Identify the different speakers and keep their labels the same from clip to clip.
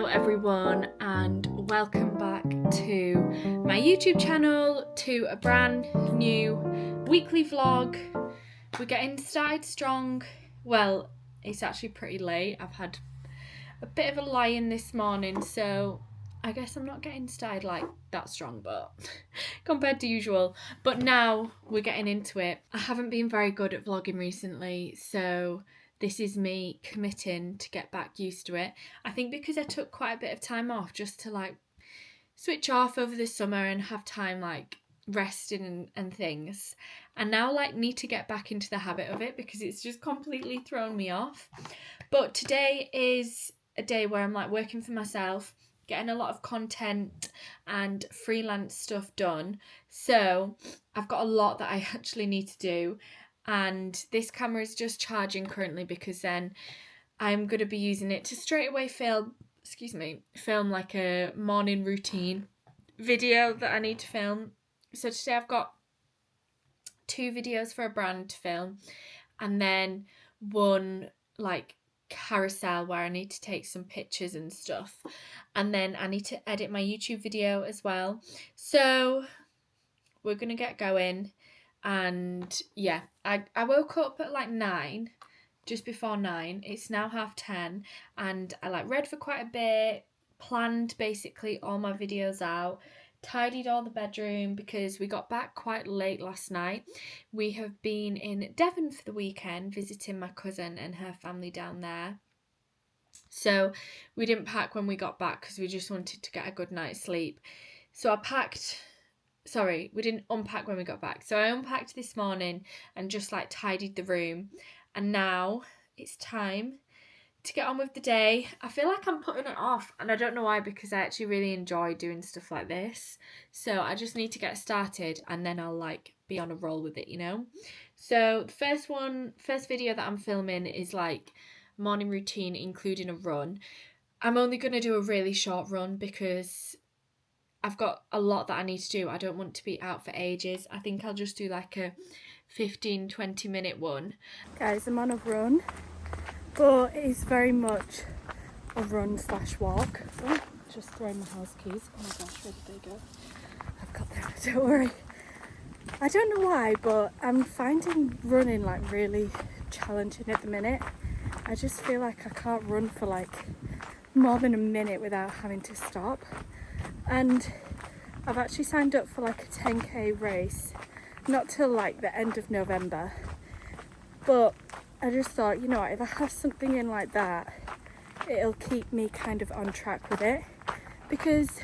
Speaker 1: Hello everyone and welcome back to my YouTube channel, to a brand new weekly vlog. We're getting started strong. Well, it's actually pretty late. I've had a bit of a lie-in this morning, so I guess I'm not getting started like that strong, but compared to usual. But now we're getting into it. I haven't been very good at vlogging recently, so this is me committing to get back used to it. I think because I took quite a bit of time off just to like switch off over the summer and have time like resting and things. And now like need to get back into the habit of it because it's just completely thrown me off. But today is a day where I'm like working for myself, getting a lot of content and freelance stuff done. So I've got a lot that I actually need to do. And this camera is just charging currently because then I'm going to be using it to straight away film like a morning routine video that I need to film. So today I've got 2 videos for a brand to film and then one like carousel where I need to take some pictures and stuff, and then I need to edit my YouTube video as well. So we're gonna get going. And yeah, I woke up at like 9, just before 9. It's now 10:30 and I like read for quite a bit, planned basically all my videos out, tidied all the bedroom because we got back quite late last night. We have been in Devon for the weekend visiting my cousin and her family down there. So we didn't pack when we got back because we just wanted to get a good night's sleep. So we didn't unpack when we got back. So I unpacked this morning and just like tidied the room. And now it's time to get on with the day. I feel like I'm putting it off and I don't know why, because I actually really enjoy doing stuff like this. So I just need to get started and then I'll like be on a roll with it, you know? So the first video that I'm filming is like morning routine including a run. I'm only going to do a really short run because I've got a lot that I need to do. I don't want to be out for ages. I think I'll just do like a 15-20 minute one. Guys, I'm on a run, but it's very much a run/walk. Oh, just throwing my house keys. Oh my gosh, where did they go? I've got them, don't worry. I don't know why, but I'm finding running like really challenging at the minute. I just feel like I can't run for like more than a minute without having to stop. And I've actually signed up for like a 10k race, not till like the end of November, but I just thought, you know what, if I have something in like that, it'll keep me kind of on track with it, because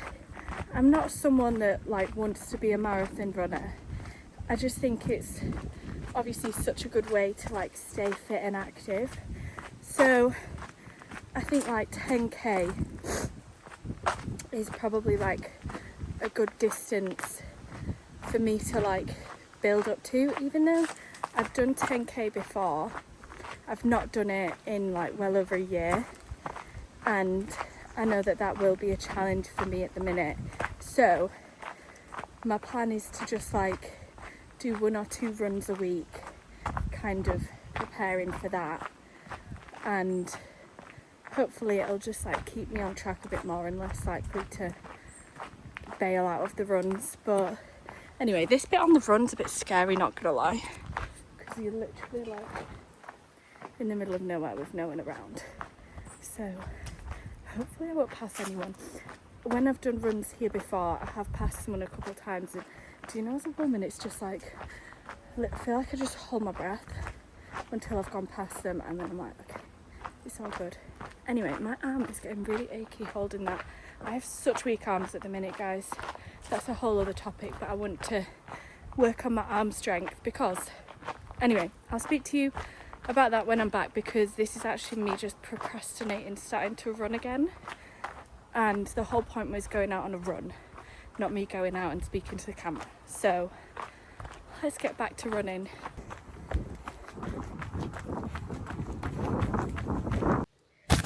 Speaker 1: I'm not someone that like wants to be a marathon runner. I just think it's obviously such a good way to like stay fit and active. So I think like 10k is probably like a good distance for me to like build up to. Even though I've done 10k before, I've not done it in like well over a year, and I know that that will be a challenge for me at the minute. So my plan is to just like do 1 or 2 runs a week, kind of preparing for that, and hopefully it'll just like keep me on track a bit more and less likely to bail out of the runs. But anyway, this bit on the run's a bit scary, not gonna lie, because you're literally like in the middle of nowhere with no one around. So hopefully I won't pass anyone. When I've done runs here before, I have passed someone a couple of times, and do you know, as a woman, it's just like I feel like I just hold my breath until I've gone past them, and then I'm like, okay, it's all good. Anyway, my arm is getting really achy holding that. I have such weak arms at the minute, guys. That's a whole other topic, but I want to work on my arm strength because... Anyway, I'll speak to you about that when I'm back, because this is actually me just procrastinating starting to run again. And the whole point was going out on a run, not me going out and speaking to the camera. So let's get back to running.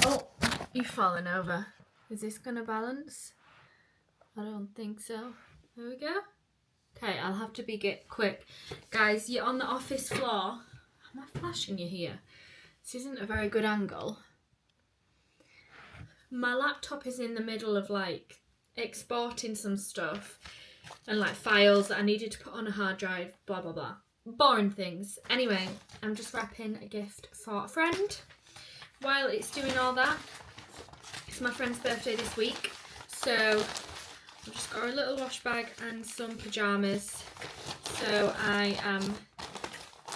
Speaker 1: Oh, you've fallen over. Is this gonna balance? I don't think so. There we go. Okay, I'll have to be quick. Guys, you're on the office floor. Am I flashing you here? This isn't a very good angle. my laptop is in the middle of like exporting some stuff and like files that I needed to put on a hard drive, blah blah blah. Boring things. Anyway, I'm just wrapping a gift for a friend. While it's doing all that, it's my friend's birthday this week, so I've just got a little wash bag and some pyjamas. So I am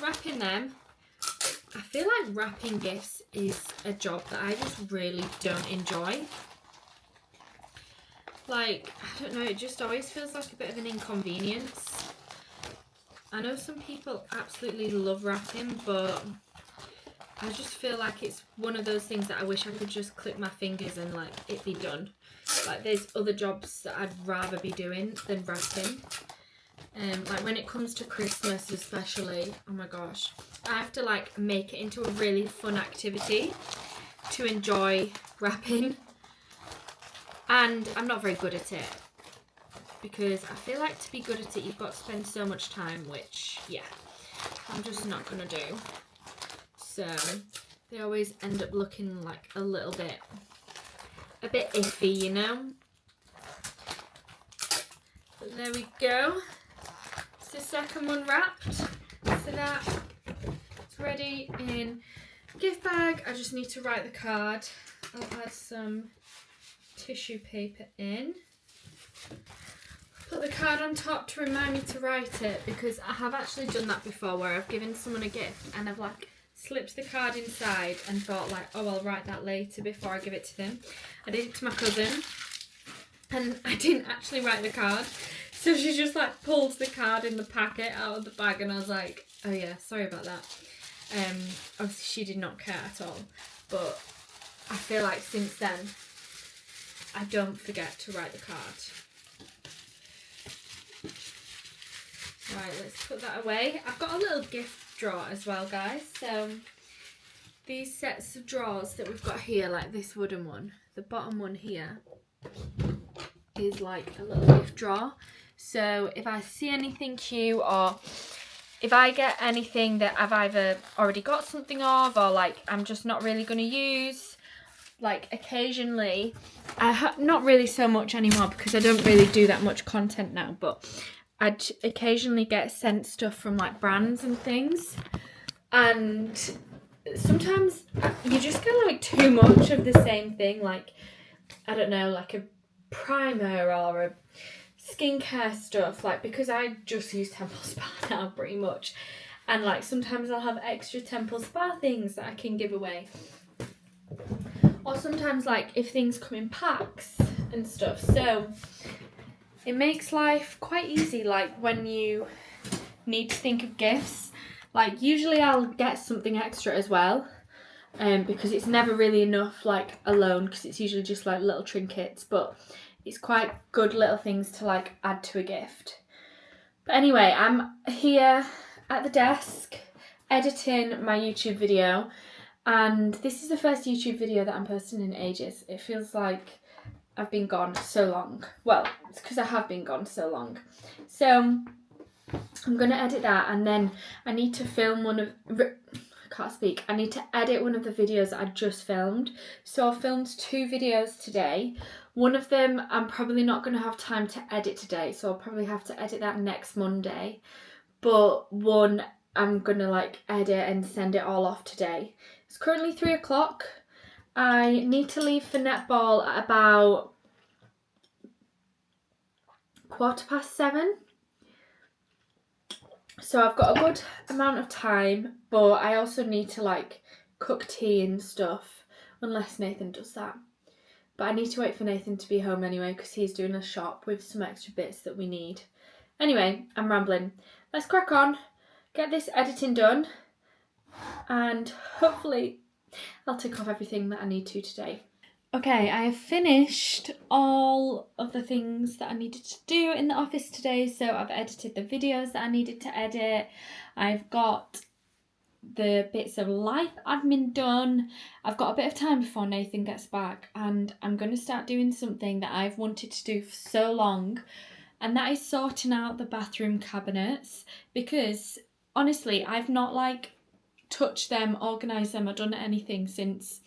Speaker 1: wrapping them. I feel like wrapping gifts is a job that I just really don't enjoy. Like, I don't know, it just always feels like a bit of an inconvenience. I know some people absolutely love wrapping, but I just feel like it's one of those things that I wish I could just click my fingers and like it be done. Like there's other jobs that I'd rather be doing than wrapping. Like when it comes to Christmas especially, oh my gosh, I have to like make it into a really fun activity to enjoy wrapping. And I'm not very good at it, because I feel like to be good at it you've got to spend so much time, which yeah, I'm just not gonna do. So they always end up looking like a bit iffy, you know. But there we go. It's the second one wrapped, so that's ready in gift bag. I just need to write the card. I'll add some tissue paper in. Put the card on top to remind me to write it, because I have actually done that before where I've given someone a gift and I've like slipped the card inside and thought like, oh, I'll write that later before I give it to them. I did it to my cousin and I didn't actually write the card, so she just like pulled the card in the packet out of the bag and I was like, oh yeah, sorry about that. Obviously she did not care at all, but I feel like since then I don't forget to write the card. Right, let's put that away. I've got a little gift drawer as well, guys. So these sets of drawers that we've got here, like this wooden one, the bottom one here is like a little gift drawer. So if I see anything cute, or if I get anything that I've either already got something of, or like I'm just not really going to use, like occasionally, not really so much anymore because I don't really do that much content now, but I'd occasionally get sent stuff from like brands and things, and sometimes you just get like too much of the same thing, like I don't know, like a primer or a skincare stuff, like because I just use Temple Spa now pretty much, and like sometimes I'll have extra Temple Spa things that I can give away. Or sometimes like if things come in packs and stuff, so it makes life quite easy, like when you need to think of gifts. Like usually I'll get something extra as well, because it's never really enough like alone, because it's usually just like little trinkets, but it's quite good little things to like add to a gift. But anyway, I'm here at the desk editing my YouTube video. And this is the first YouTube video that I'm posting in ages. It feels like I've been gone so long. Well, it's because I have been gone so long. So I'm going to edit that, and then I need to film I need to edit one of the videos that I just filmed. So I filmed 2 videos today. One of them I'm probably not going to have time to edit today, so I'll probably have to edit that next Monday. But one I'm going to like edit and send it all off today. It's currently 3 o'clock. I need to leave for netball at about 7:15. So I've got a good amount of time, but I also need to like cook tea and stuff, unless Nathan does that. But I need to wait for Nathan to be home anyway, because he's doing a shop with some extra bits that we need. Anyway, I'm rambling. Let's crack on, get this editing done, and hopefully I'll tick off everything that I need to today. Okay, I have finished all of the things that I needed to do in the office today. So I've edited the videos that I needed to edit. I've got the bits of life admin done. I've got a bit of time before Nathan gets back, and I'm going to start doing something that I've wanted to do for so long, and that is sorting out the bathroom cabinets, because honestly I've not like touched them, organised them, or done anything since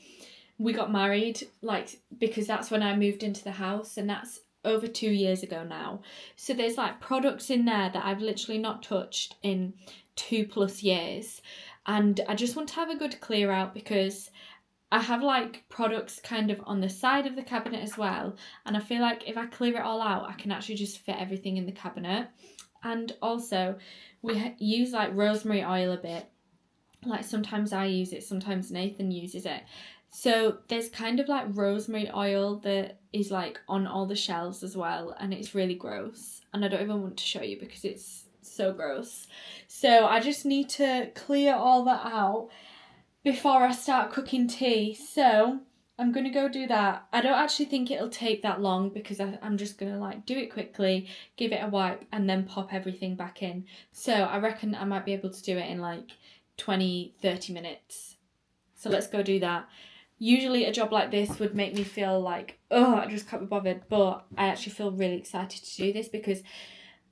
Speaker 1: we got married, like, because that's when I moved into the house, and that's over 2 years ago now. So there's like products in there that I've literally not touched in 2+ years, and I just want to have a good clear out, because I have like products kind of on the side of the cabinet as well, and I feel like if I clear it all out, I can actually just fit everything in the cabinet. And also we use like rosemary oil a bit, like sometimes I use it, sometimes Nathan uses it. So there's kind of like rosemary oil that is like on all the shelves as well, and it's really gross, and I don't even want to show you because it's so gross. So I just need to clear all that out before I start cooking tea. So I'm going to go do that. I don't actually think it'll take that long, because I'm just going to like do it quickly, give it a wipe, and then pop everything back in. So I reckon I might be able to do it in like 20-30 minutes. So let's go do that. Usually a job like this would make me feel like, oh, I just can't be bothered, but I actually feel really excited to do this because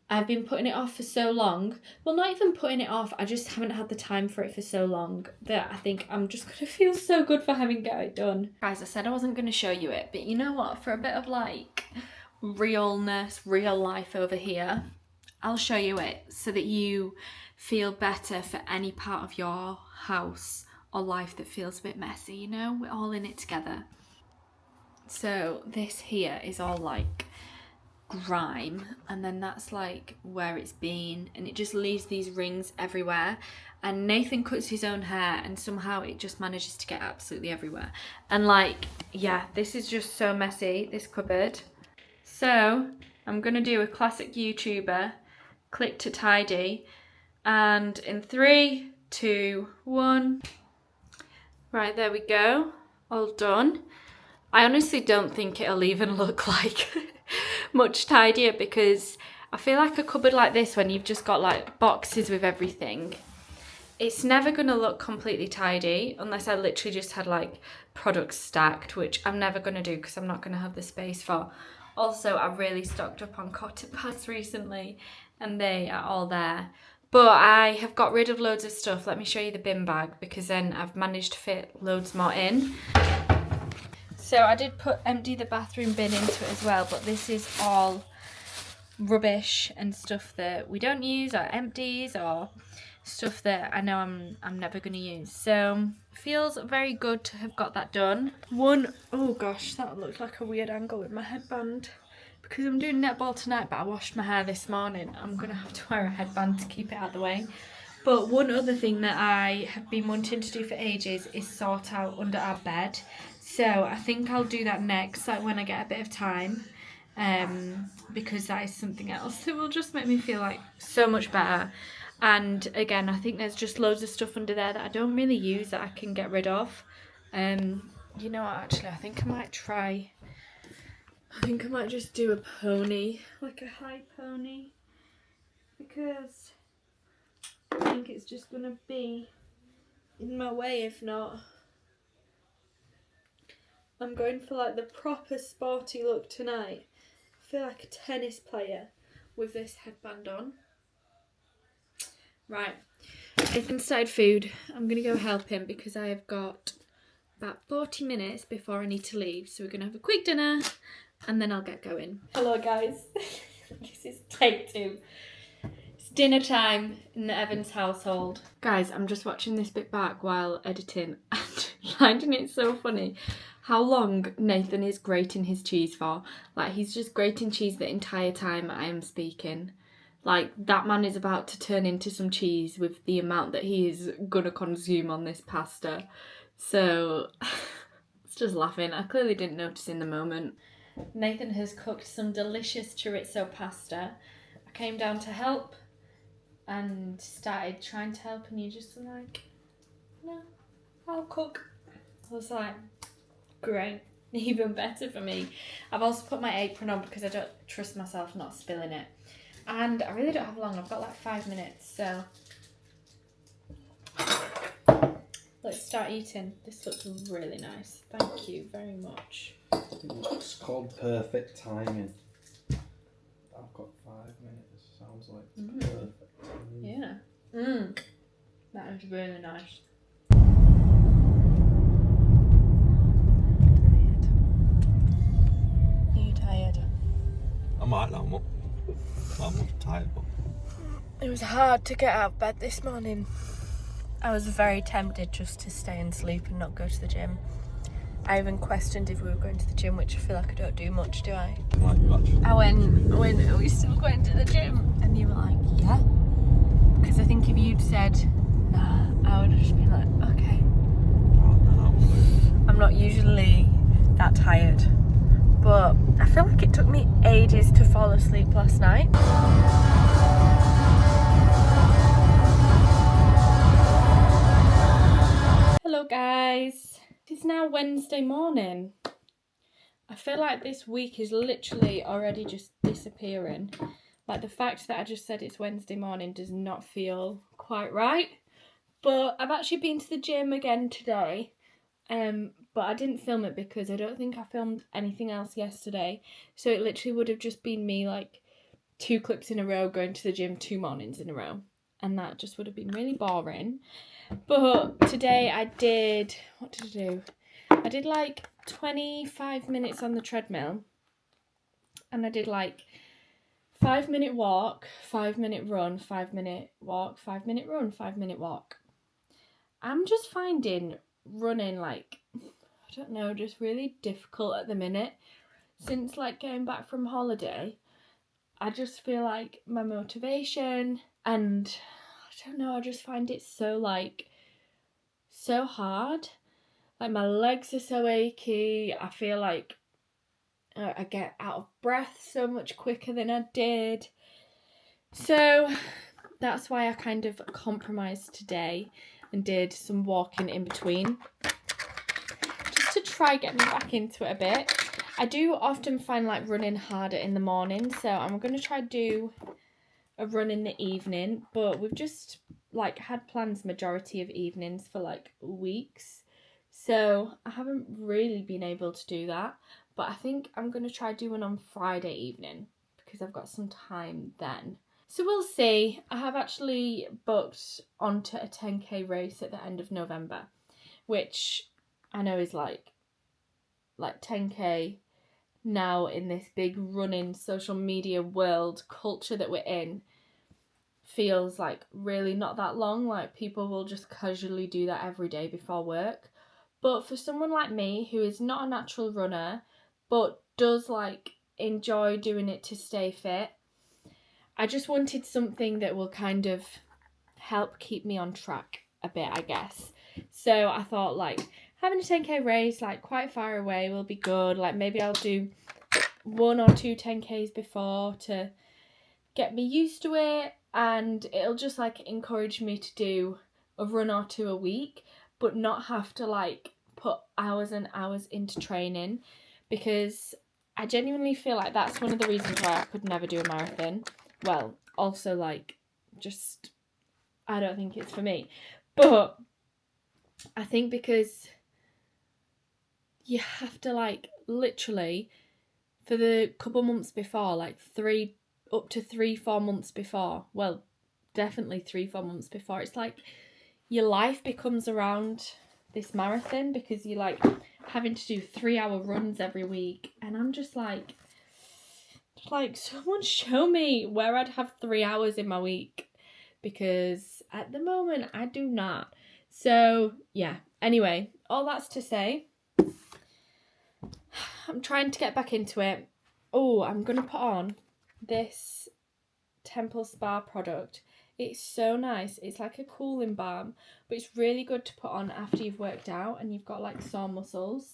Speaker 1: I've been putting it off for so long. Well, not even putting it off, I just haven't had the time for it for so long that I think I'm just going to feel so good for having got it done. Guys, I said I wasn't going to show you it, but you know what? For a bit of like realness, real life over here, I'll show you it so that you feel better for any part of your house or life that feels a bit messy, you know? We're all in it together. So this here is all like grime, and then that's like where it's been, and it just leaves these rings everywhere. And Nathan cuts his own hair, and somehow it just manages to get absolutely everywhere. And like, yeah, this is just so messy, this cupboard. So I'm gonna do a classic YouTuber, click to tidy, and in 3, 2, 1. Right, there we go, all done. I honestly don't think it'll even look like much tidier, because I feel like a cupboard like this, when you've just got like boxes with everything, it's never going to look completely tidy unless I literally just had like products stacked, which I'm never going to do because I'm not going to have the space for. Also, I really stocked up on cotton pads recently, and they are all there. But I have got rid of loads of stuff. Let me show you the bin bag, because then I've managed to fit loads more in. So I did empty the bathroom bin into it as well, but this is all rubbish and stuff that we don't use, or empties, or stuff that I know I'm never going to use. So feels very good to have got that done. Oh gosh, that looked like a weird angle with my headband, because I'm doing netball tonight, but I washed my hair this morning. I'm going to have to wear a headband to keep it out of the way. But one other thing that I have been wanting to do for ages is sort out under our bed. So I think I'll do that next, like when I get a bit of time, because that is something else that will just make me feel like so much better. And again, I think there's just loads of stuff under there that I don't really use that I can get rid of. You know what, actually, I think I might just do a pony, like a high pony, because I think it's just going to be in my way if not. I'm going for like the proper sporty look tonight. I feel like a tennis player with this headband on. Right, Nathan started food. I'm going to go help him because I have got about 40 minutes before I need to leave. So we're going to have a quick dinner and then I'll get going. Hello guys, this is take 2. It's dinner time in the Evans household. Guys, I'm just watching this bit back while editing and finding it so funny how long Nathan is grating his cheese for. Like, he's just grating cheese the entire time I am speaking. Like, that man is about to turn into some cheese with the amount that he is gonna consume on this pasta. So, it's just laughing. I clearly didn't notice in the moment. Nathan has cooked some delicious chorizo pasta. I came down to help and started trying to help, and you just like, no, I'll cook. I was like, great, even better for me. I've also put my apron on because I don't trust myself not spilling it. And I really don't have long, I've got like 5 minutes, so let's start eating. This looks really nice. Thank you very much.
Speaker 2: It's called perfect timing. I've got 5 minutes, sounds like perfect timing.
Speaker 1: Yeah. That is really nice.
Speaker 2: I'm alright now, I'm up. Well, I'm not tired, but...
Speaker 1: It was hard to get out of bed this morning. I was very tempted just to stay and sleep and not go to the gym. I even questioned if we were going to the gym, which I feel like I don't do much, do I?
Speaker 2: Right, you actually...
Speaker 1: I went, are we still going to the gym? And you were like, yeah. Because I think if you'd said, nah, I would have just been like, okay.
Speaker 2: Oh, no, absolutely.
Speaker 1: I'm not usually that tired. But I feel like it took me ages to fall asleep last night. Hello guys. It's now Wednesday morning. I feel like this week is literally already just disappearing. Like the fact that I just said it's Wednesday morning does not feel quite right. But I've actually been to the gym again today. But I didn't film it because I don't think I filmed anything else yesterday. So it literally would have just been me like 2 clips in a row going to the gym 2 mornings in a row. And that just would have been really boring. But today I did, what did I do? I did like 25 minutes on the treadmill. And I did like 5-minute walk, 5-minute run, 5-minute walk, 5-minute run, 5-minute walk. I'm just finding running like, I don't know, just really difficult at the minute. Since like getting back from holiday, I just feel like my motivation and I don't know, I just find it so hard. Like my legs are so achy. I feel like I get out of breath so much quicker than I did. So that's why I kind of compromised today and did some walking in between. Just to try get me back into it a bit. I do often find like running harder in the morning, so I'm going to try do a run in the evening, but we've just like had plans majority of evenings for like weeks, so I haven't really been able to do that. But I think I'm going to try doing on Friday evening because I've got some time then. So we'll see. I have actually booked onto a 10k race at the end of November, which I know is like 10k now in this big running social media world culture that we're in feels like really not that long. Like people will just casually do that every day before work. But for someone like me who is not a natural runner but does like enjoy doing it to stay fit, I just wanted something that will kind of help keep me on track a bit, I guess. So I thought like having a 10k race like quite far away will be good. Like maybe I'll do 1 or 2 10k's before to get me used to it, and it'll just like encourage me to do a run or 2 a week but not have to like put hours and hours into training, because I genuinely feel like that's one of the reasons why I could never do a marathon. Well, also like just I don't think it's for me, but I think because you have to like literally for the couple months before, like 3-4 months before, well definitely 3-4 months before, it's like your life becomes around this marathon because you're like having to do 3-hour runs every week, and I'm just like someone show me where I'd have 3 hours in my week, because at the moment I do not. So yeah, anyway, all that's to say I'm trying to get back into it. Oh, I'm gonna put on this Temple Spa product. It's so nice. It's like a cooling balm, but it's really good to put on after you've worked out and you've got like sore muscles.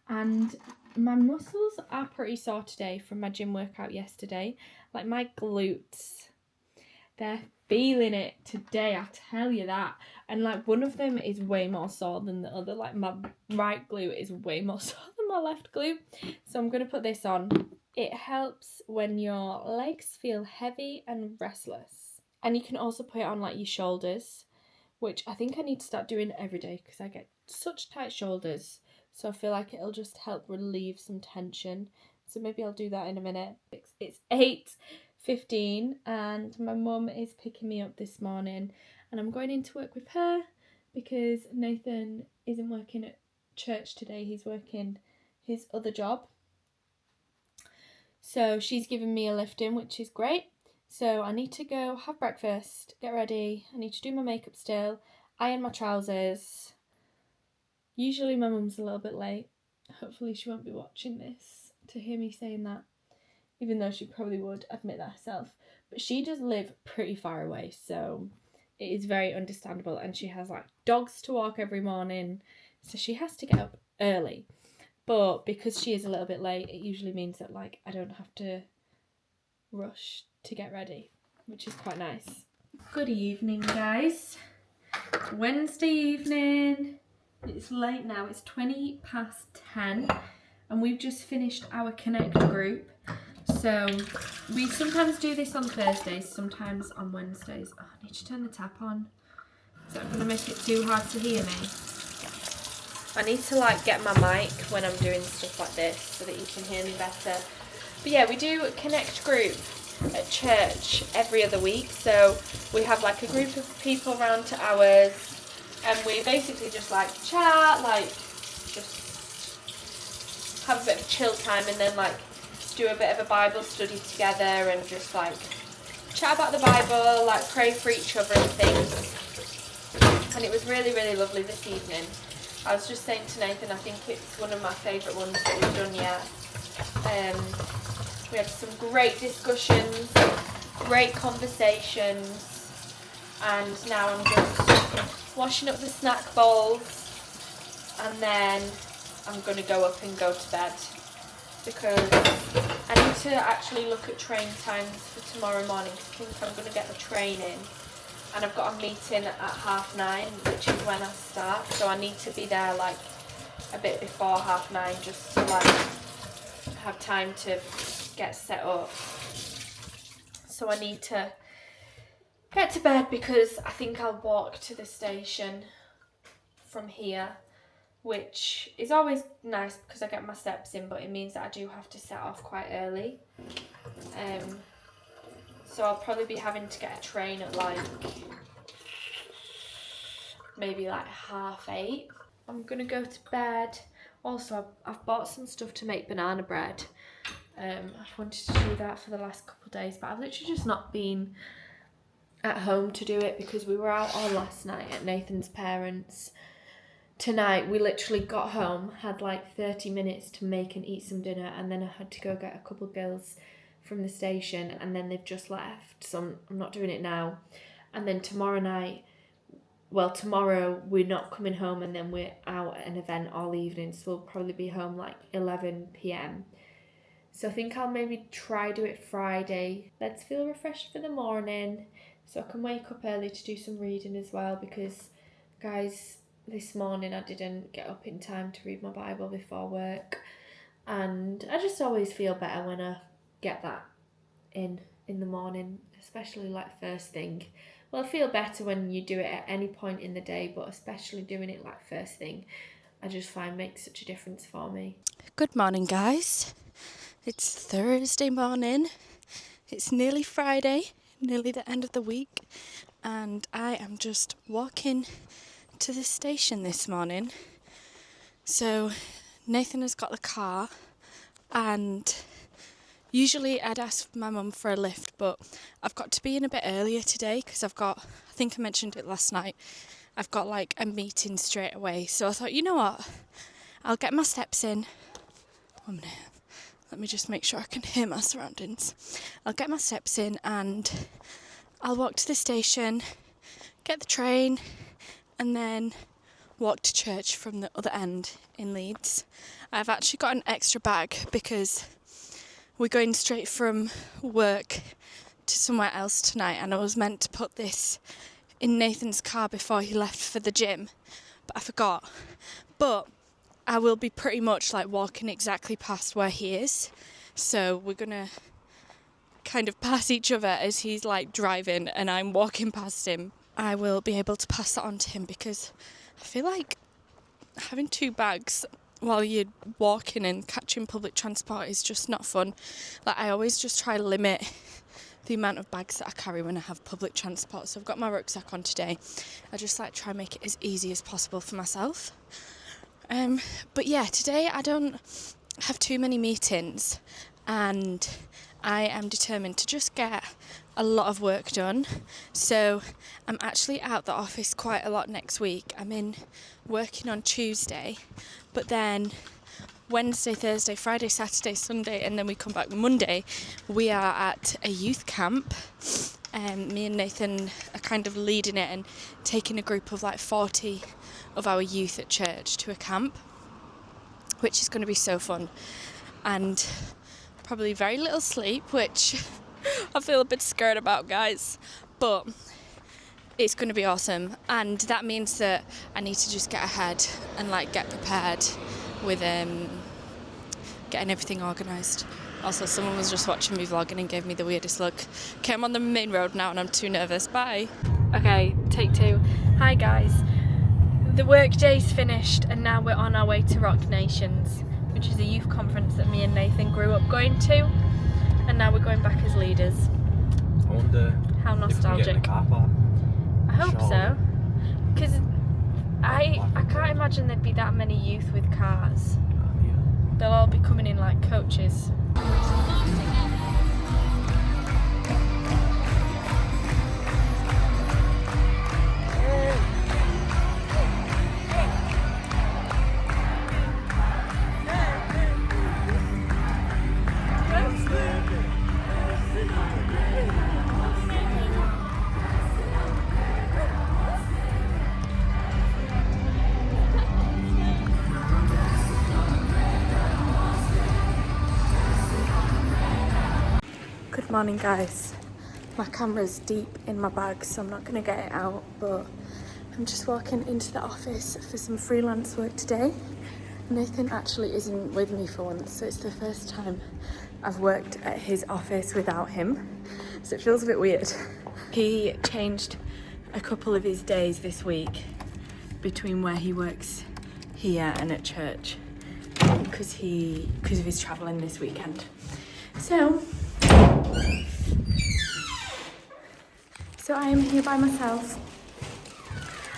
Speaker 1: And my muscles are pretty sore today from my gym workout yesterday. Like my glutes, they're feeling it today, I tell you that. And like one of them is way more sore than the other. Like my right glute is way more sore than my left glute. So I'm going to put this on. It helps when your legs feel heavy and restless. And you can also put it on like your shoulders, which I think I need to start doing every day because I get such tight shoulders. So I feel like it'll just help relieve some tension. So maybe I'll do that in a minute. It's 8:15 and my mum is picking me up this morning and I'm going into work with her because Nathan isn't working at church today. He's working his other job. So she's given me a lift in, which is great. So I need to go have breakfast, get ready. I need to do my makeup still, iron my trousers. Usually my mum's a little bit late. Hopefully she won't be watching this to hear me saying that, even though she probably would admit that herself. But she does live pretty far away, so it is very understandable. And she has like dogs to walk every morning, so she has to get up early. But because she is a little bit late, it usually means that like I don't have to rush to get ready, which is quite nice. Good evening, guys. Wednesday evening. It's late now. It's 10:20, and we've just finished our Connect group. So we sometimes do this on Thursdays, sometimes on Wednesdays. Oh, I need to turn the tap on. Is that going to make it too hard to hear me? I need to like get my mic when I'm doing stuff like this so that you can hear me better. But yeah, we do a Connect group at church every other week. So we have like a group of people around to ours, and we basically just like chat, like just have a bit of chill time, and then like do a bit of a Bible study together and just like chat about the Bible, like pray for each other and things. And it was really, really lovely this evening. I was just saying to Nathan, I think it's one of my favourite ones that we've done yet. We had some great discussions, great conversations, and now I'm just washing up the snack bowls, and then I'm going to go up and go to bed because I need to actually look at train times for tomorrow morning. I think I'm going to get the train in. And I've got a meeting at 9:30, which is when I start, so I need to be there like a bit before 9:30 just to like have time to get set up. So I need to get to bed because I think I'll walk to the station from here, which is always nice because I get my steps in, but it means that I do have to set off quite early. So I'll probably be having to get a train at like maybe like 8:30. I'm gonna go to bed. Also, I've bought some stuff to make banana bread. I've wanted to do that for the last couple of days, but I've literally just not been at home to do it because we were out all last night at Nathan's parents'. Tonight we literally got home, had like 30 minutes to make and eat some dinner, and then I had to go get a couple of girls from the station, and then they've just left, so I'm not doing it now. And then tomorrow we're not coming home, and then we're out at an event all evening, so we'll probably be home like 11 p.m. So I think I'll maybe try do it Friday. Let's feel refreshed for the morning so I can wake up early to do some reading as well, because guys, this morning I didn't get up in time to read my Bible before work, and I just always feel better when I get that in the morning, especially like first thing. Well, I feel better when you do it at any point in the day, but especially doing it like first thing, I just find makes such a difference for me.
Speaker 3: Good morning, guys. It's Thursday morning. It's nearly Friday, nearly the end of the week, and I am just walking to the station this morning. So Nathan has got the car, and usually I'd ask my mum for a lift, but I've got to be in a bit earlier today because I think I mentioned it last night, I've got like a meeting straight away. So I thought, you know what, I'll get my steps in. Let me just make sure I can hear my surroundings. I'll get my steps in and I'll walk to the station, get the train, and then walk to church from the other end in Leeds. I've actually got an extra bag because we're going straight from work to somewhere else tonight, and I was meant to put this in Nathan's car before he left for the gym, but I forgot. But I will be pretty much like walking exactly past where he is, so we're gonna kind of pass each other as he's like driving and I'm walking past him. I will be able to pass that on to him because I feel like having two bags while you're walking and catching public transport is just not fun. Like, I always just try to limit the amount of bags that I carry when I have public transport. So I've got my rucksack on today. I just like try and make it as easy as possible for myself. But yeah, today I don't have too many meetings, and I am determined to just get a lot of work done. So I'm actually out the office quite a lot next week. I'm in working on Tuesday, but then Wednesday, Thursday, Friday, Saturday, Sunday, and then we come back Monday. We are at a youth camp. Me and Nathan are kind of leading it and taking a group of like 40 of our youth at church to a camp, which is going to be so fun. And probably very little sleep, which I feel a bit scared about, guys. But it's going to be awesome. And that means that I need to just get ahead and like get prepared with getting everything organised. Also, someone was just watching me vlogging and gave me the weirdest look. Okay, I'm on the main road now and I'm too nervous. Bye. Okay, take 2. Hi guys. The work day's finished and now we're on our way to Rock Nations, which is a youth conference that me and Nathan grew up going to, and now we're going back as leaders.
Speaker 2: I wonder
Speaker 3: how nostalgic.
Speaker 2: If we can get in the car park.
Speaker 3: I hope so, because I can't imagine there'd be that many youth with cars. They'll all be coming in like coaches. Good morning guys. My camera's deep in my bag so I'm not going to get it out, but I'm just walking into the office for some freelance work today. Nathan actually isn't with me for once, so it's the first time I've worked at his office without him, so it feels a bit weird. He changed a couple of his days this week between where he works here and at church because of his travelling this weekend. So I am here by myself.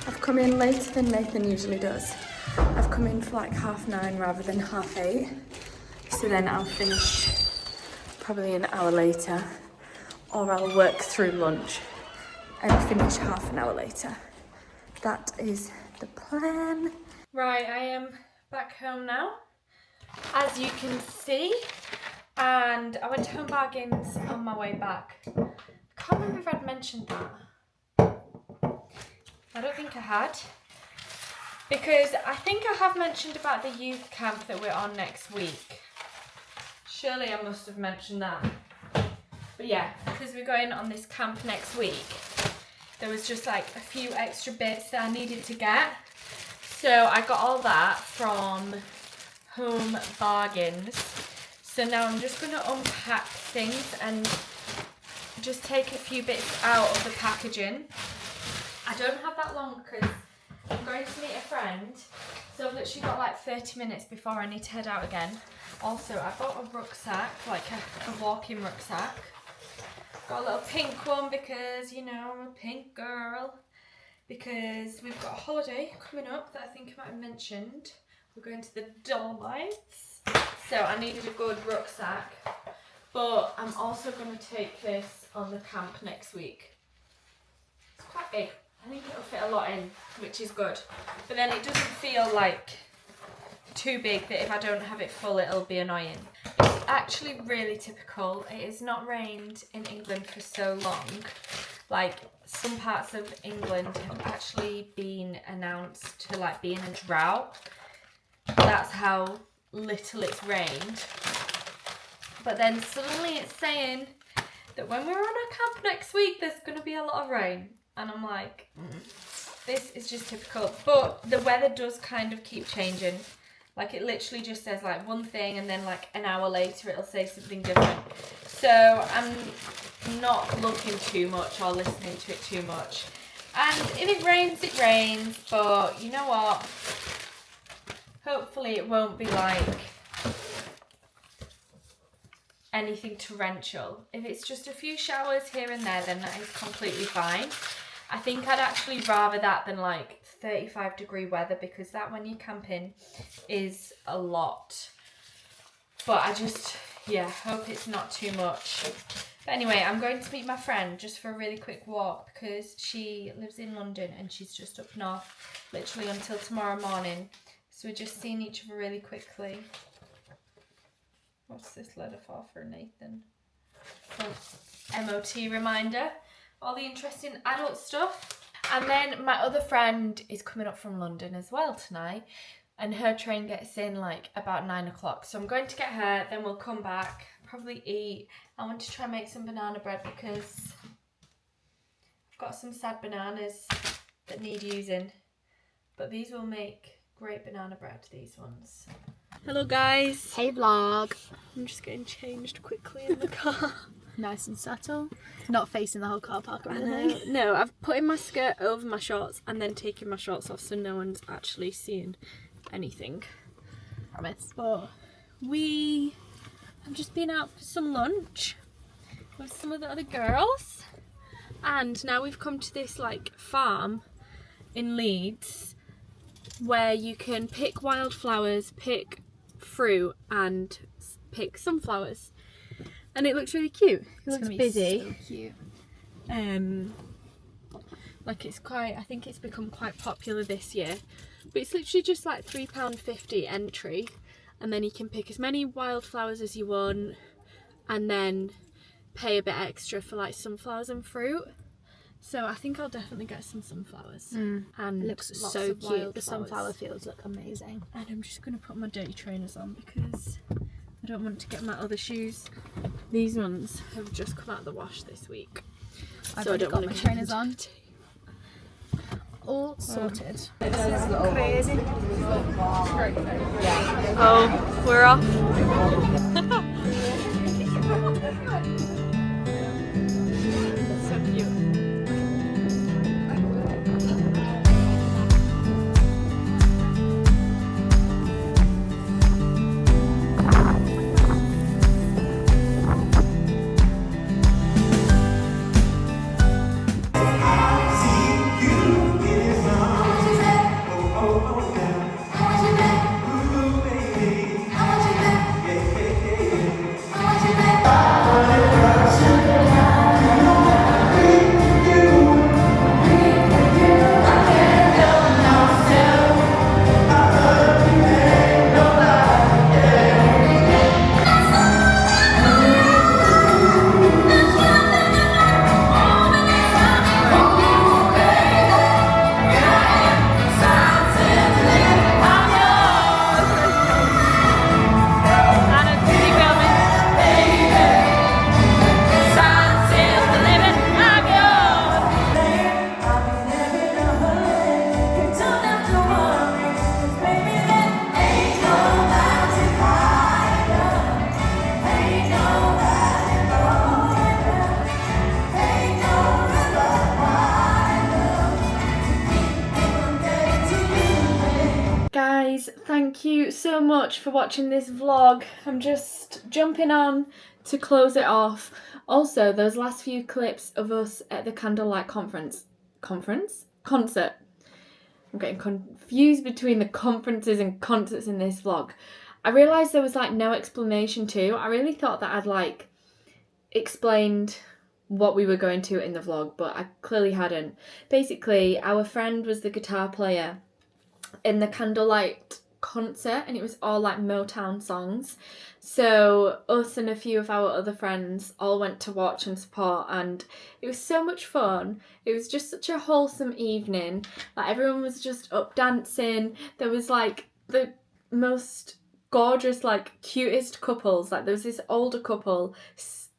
Speaker 3: I've come in later than Nathan usually does. I've come in for like 9:30 rather than 8:30. So then I'll finish probably an hour later, or I'll work through lunch and finish half an hour later. That is the plan. Right, I am back home now, as you can see. And I went to Home Bargains on my way back. I can't remember if I'd mentioned that. I don't think I had. Because I think I have mentioned about the youth camp that we're on next week. Surely I must have mentioned that. But yeah, because we're going on this camp next week, there was just like a few extra bits that I needed to get. So I got all that from Home Bargains. So now I'm just going to unpack things and just take a few bits out of the packaging. I don't have that long because I'm going to meet a friend. So I've literally got like 30 minutes before I need to head out again. Also, I bought a rucksack, like a walking rucksack. Got a little pink one because, you know, I'm a pink girl. Because we've got a holiday coming up that I think I might have mentioned. We're going to the Dolomites. So I needed a good rucksack. But I'm also going to take this on the camp next week. It's quite big. I think it'll fit a lot in, which is good. But then it doesn't feel like too big that if I don't have it full it'll be annoying. It's actually really typical. It has not rained in England for so long. Like, some parts of England have actually been announced to like be in a drought. That's how little it's rained. But then suddenly it's saying that when we're on our camp next week there's going to be a lot of rain. And I'm like, this is just typical. But the weather does kind of keep changing. Like, it literally just says like one thing and then like an hour later it'll say something different. So I'm not looking too much or listening to it too much. And if it rains, it rains. But you know what? Hopefully it won't be like anything torrential. If it's just a few showers here and there, then that is completely fine. I think I'd actually rather that than like 35-degree weather, because that when you're camping is a lot. But I just,
Speaker 1: yeah, hope it's not too much. But anyway, I'm going to meet my friend just for a really quick walk because she lives in London and she's just up north literally until tomorrow morning. So we're just seeing each other really quickly. What's this letter for Nathan? Oh, MOT reminder. All the interesting adult stuff. And then my other friend is coming up from London as well tonight. And her train gets in like about 9 o'clock. So I'm going to get her, then we'll come back, probably eat. I want to try and make some banana bread because I've got some sad bananas that need using. But these will make great banana bread, these ones. Hello guys.
Speaker 3: Hey vlog.
Speaker 1: I'm just getting changed quickly in the car.
Speaker 3: Nice and subtle. Not facing the whole car park or
Speaker 1: I
Speaker 3: anything.
Speaker 1: know. No, I've put in my skirt over my shorts and then taken my shorts off so no one's actually seeing anything.
Speaker 3: Promise.
Speaker 1: But I've just been out for some lunch with some of the other girls, and now we've come to this like farm in Leeds where you can pick wildflowers, pick fruit and pick sunflowers, and it looks really cute. It looks busy.
Speaker 3: So cute.
Speaker 1: Like it's quite, I think it's become quite popular this year, but it's literally just like £3.50 entry, and then you can pick as many wildflowers as you want and then pay a bit extra for like sunflowers and fruit. So I think I'll definitely get some sunflowers. And
Speaker 3: It looks
Speaker 1: lots
Speaker 3: so
Speaker 1: of
Speaker 3: cute.
Speaker 1: wildflowers.
Speaker 3: The sunflower fields look amazing.
Speaker 1: And I'm just going to put my dirty trainers on because I don't want to get my other shoes. These ones have just come out of the wash this week.
Speaker 3: I've
Speaker 1: so I
Speaker 3: already
Speaker 1: don't
Speaker 3: got
Speaker 1: want
Speaker 3: my
Speaker 1: to
Speaker 3: trainers on. All sorted.
Speaker 1: Crazy. Oh, we're off. So cute. Guys, thank you so much for watching this vlog. I'm just jumping on to close it off. Also, those last few clips of us at the Candlelight concert. I'm getting confused between the conferences and concerts in this vlog. I realised there was like no explanation too. I really thought that I'd like explained what we were going to in the vlog, but I clearly hadn't. Basically, our friend was the guitar player in the Candlelight concert and it was all like Motown songs. So us and a few of our other friends all went to watch and support, and it was so much fun. It was just such a wholesome evening. Like everyone was just up dancing. There was like the most gorgeous, like cutest couples. Like there was this older couple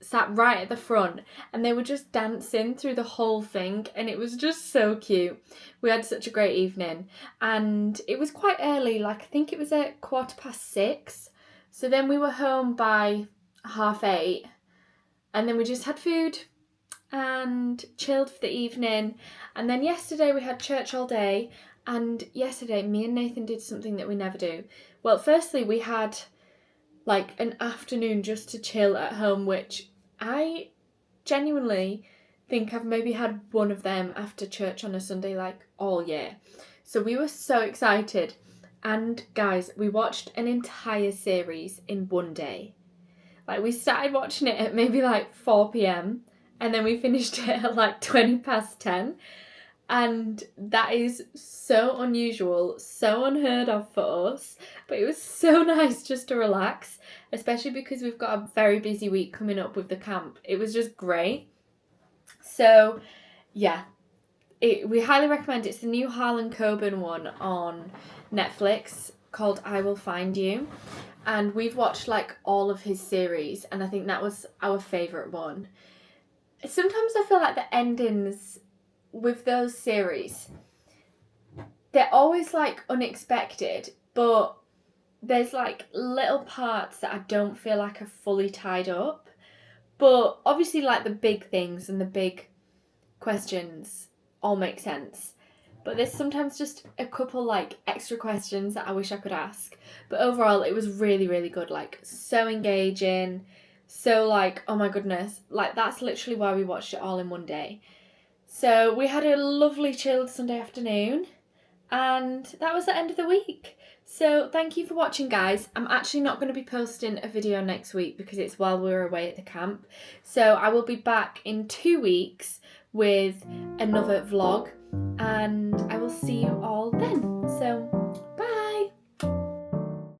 Speaker 1: sat right at the front and they were just dancing through the whole thing, and it was just so cute. We had such a great evening, and it was quite early, like I think it was at 6:15, so then we were home by 8:30, and then we just had food and chilled for the evening. And then yesterday we had church all day, and yesterday me and Nathan did something that we never do. Well, firstly we had like an afternoon just to chill at home, which I genuinely think I've maybe had one of them after church on a Sunday like all year. So we were so excited, and guys, we watched an entire series in one day. Like, we started watching it at maybe like 4 p.m. and then we finished it at like 20 past 10. And that is so unusual, so unheard of for us. But it was so nice just to relax, especially because we've got a very busy week coming up with the camp. It was just great. So, yeah, we highly recommend it. It's the new Harlan Coben one on Netflix called I Will Find You. And we've watched like all of his series, and I think that was our favourite one. Sometimes I feel like the endings with those series, they're always like unexpected, but there's like little parts that I don't feel like are fully tied up. But obviously, like the big things and the big questions all make sense. But there's sometimes just a couple like extra questions that I wish I could ask. But overall, it was really, really good. Like, so engaging. So like, oh my goodness. Like, that's literally why we watched it all in one day. So we had a lovely chilled Sunday afternoon. And that was the end of the week. So thank you for watching, guys. I'm actually not going to be posting a video next week because it's while we're away at the camp. So I will be back in 2 weeks with another vlog, and I will see you all then. So